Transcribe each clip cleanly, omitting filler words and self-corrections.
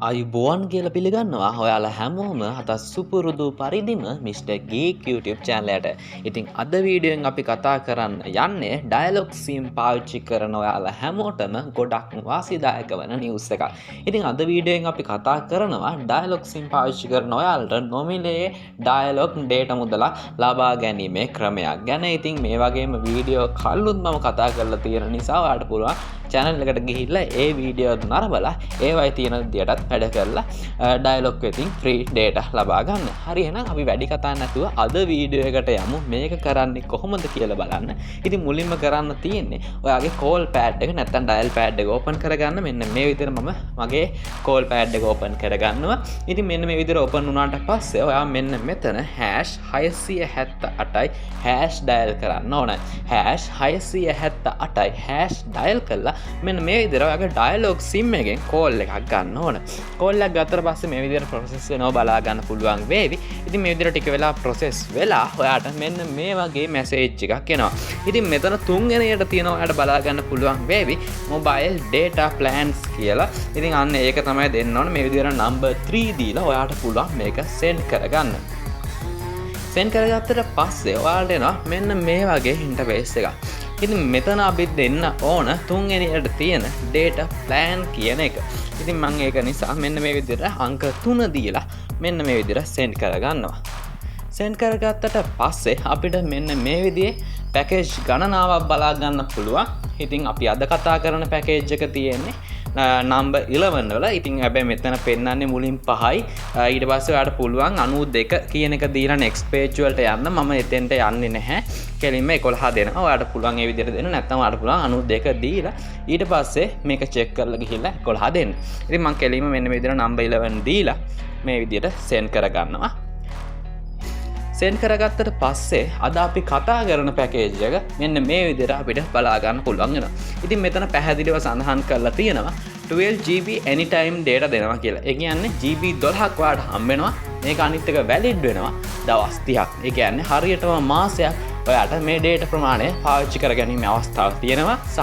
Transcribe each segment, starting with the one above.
අයිබෝන් කියල පිළිගන්නවා ඔයාලා හැමෝම හතත් සුපුරුදු පරිදිම මිස්ටර් ගීක් YouTube චැනලයට. ඉතින් අද වීඩියෝෙන් අපි කතා කරන්න යන්නේ ඩයලොග් සීම් පාවිච්චි කරන ඔයාලා හැමෝටම ගොඩක් වාසිදායක වන නිවුස් එකක්. ඉතින් අද වීඩියෝෙන් අපි කතා කරනවා ඩයලොග් සීම් පාවිච්චි කරන ඔයාලට නොමිලේ ඩයලොග් ඩේටා මුදලා ලබා ගැනීමේ ක්‍රමයක් ගැන. ඉතින් මේ වගේම වීඩියෝ කල්ලුත් මම කතා කරලා තියෙන නිසා ඔයාලට පුළුවන් channel එකට ගිහිල්ලා ඒ වීඩියෝ නරඹලා ඒවයි තියෙන විදියටත් වැඩ කරලා ඩයලොග් එකකින් ෆ්‍රී ඩේටා ලබා ගන්න. හරි එහෙනම් අපි වැඩි කතා නැතුව අද වීඩියෝ එකට යමු. මේක කරන්නේ කොහොමද කියලා බලන්න. ඉතින් මුලින්ම කරන්න තියෙන්නේ ඔයාගේ කෝල් පෑඩ් එක නැත්නම් ඩයල් පෑඩ් එක ඕපන් කරගන්න. මෙන්න මේ විදිහට මම මගේ කෝල් පෑඩ් එක ඕපන් කරගන්නවා. ඉතින් මෙන්න මේ විදිහට ඕපන් වුණාට පස්සේ ඔයා මෙන්න මෙතන #678යි #ඩයල් කරන්න ඕනේ. #678යි #ඩයල් කළා මෙන්න මේ විදිහට ඔයාගේ ඩයලොග් සිම් එකෙන් කෝල් එකක් ගන්න ඕන. කෝල් එකක් ගත්තට පස්සේ මේ විදිහට ප්‍රොසෙස් වෙනවා බලා ගන්න පුළුවන් වේවි. ඉතින් මේ විදිහට ටික වෙලා ප්‍රොසෙස් වෙලා ඔයාට මෙන්න මේ වගේ මැසේජ් එකක් එනවා. ඉතින් මෙතන තුන්වෙනියට තියෙනවා ඔයාට බලා ගන්න පුළුවන් වේවි මොබයිල් ඩේටා ප්ලෑන්ස් කියලා. ඉතින් අන්න ඒක තමයි දෙන්න ඕන. මේ විදිහට නම්බර් 3 දීලා ඔයාට පුළුවන් මේක සෙන්ඩ් කරගන්න. සෙන්ඩ් කරගත්තට පස්සේ ඔයාලට එනවා මෙන්න මේ වගේ ඉන්ටර්ෆේස් එකක්. ඉතින් මෙතන අපි දෙන්න ඕන තුන්වෙනියට තියෙන ඩේටා ප්ලෑන් කියන එක. ඉතින් මම ඒක නිසා මෙන්න මේ විදිහට අංක 3 දීලා මෙන්න මේ විදිහට සෙන්ඩ් කරගන්නවා. සෙන්ඩ් කරගත්තට පස්සේ අපිට මෙන්න මේ විදිහේ පැකේජ් ගණනාවක් බලා ගන්න පුළුවන්. ඉතින් අපි අද කතා කරන පැකේජ් එක තියෙන්නේ නම්බර් 11 වල. ඉතින් හැබැයි මෙතන පෙන්නන්නේ මුලින් 5යි. ඊට පස්සේ ඔයාලට පුළුවන් 92 කියන එක දීලා next page වලට යන්න. මම එතෙන්ට යන්නේ නැහැ. කෙලින්ම 11 දෙනවා. ඔයාලට පුළුවන් ඒ විදිහට දෙන්න. නැත්නම් ඔයාලට පුළුවන් 92 දීලා ඊට පස්සේ මේක check කරලා ගිහිල්ලා 11 දෙන්න. ඉතින් මම කෙලින්ම මෙන්න මේ විදිහට නම්බර් 11 දීලා මේ විදිහට send කරගන්නවා. සෙන්ඩ් කරගත්තට පස්සේ අද අපි කතා කරන පැකේජ් එක මෙන්න මේ විදිහට අපිට බලා ගන්න පුළුවන් වෙනවා. ඉතින් මෙතන පැහැදිලිව සඳහන් කරලා තියෙනවා 12GB anytime data දෙනවා කියලා. ඒ කියන්නේ GB 12ක් ඔයාලට හම්බ වෙනවා. මේක අනිත් එක වැලිඩ් වෙනවා දවස් 30ක්. ඒ කියන්නේ හරියටම මාසයක් ඔයාලට මේ data ප්‍රමාණය පාවිච්චි කරගැනීමේ අවස්ථාවක් තියෙනවා. සහ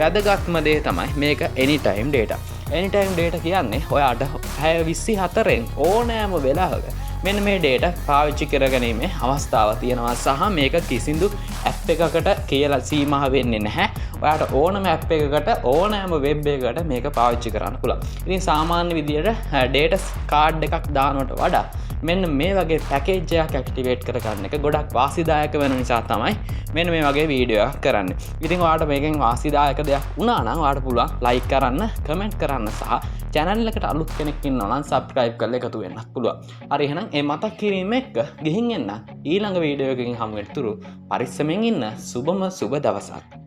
වැදගත්ම දේ තමයි මේක anytime data. anytime data කියන්නේ ඔයාලට පැය 24න් ඕනෑම වෙලාවක මෙන්න මේ ඩේටා පාවිච්චි කරගැනීමේ අවස්ථාව තියෙනවා. සහ මේක කිසිදු ඇප් එකකට කියලා සීමා වෙන්නේ නැහැ. ඔයාට ඕනම ඇප් එකකට ඕනෑම වෙබ් එකකට මේක පාවිච්චි කරන්න පුළුවන්. ඉතින් සාමාන්‍ය විදියට ඩේටා කාඩ් එකක් දානවට වඩා මෙන්න මේ වගේ පැකේජ් එකක් ඇක්ටිවේට් කරගන්න එක ගොඩක් වාසිදායක වෙන නිසා තමයි මෙන්න මේ වගේ වීඩියෝ එකක් කරන්නේ. ඉතින් ඔයාලට මේකෙන් වාසිදායක දෙයක් වුණා නම් ඔයාලට පුළුවන් ලයික් කරන්න, කමෙන්ට් කරන්න සහ channel එකට අලුත් කෙනෙක් ඉන්නවා නම් subscribe කරලා එකතු වෙන්නත් පුළුවන්. හරි එහෙනම් මේ මතක් කිරීම එක්ක ගිහින් එන්න ඊළඟ වීඩියෝ එකකින් හමු වෙනතුරු පරිස්සමෙන් ඉන්න. සුබම සුබ දවසක්.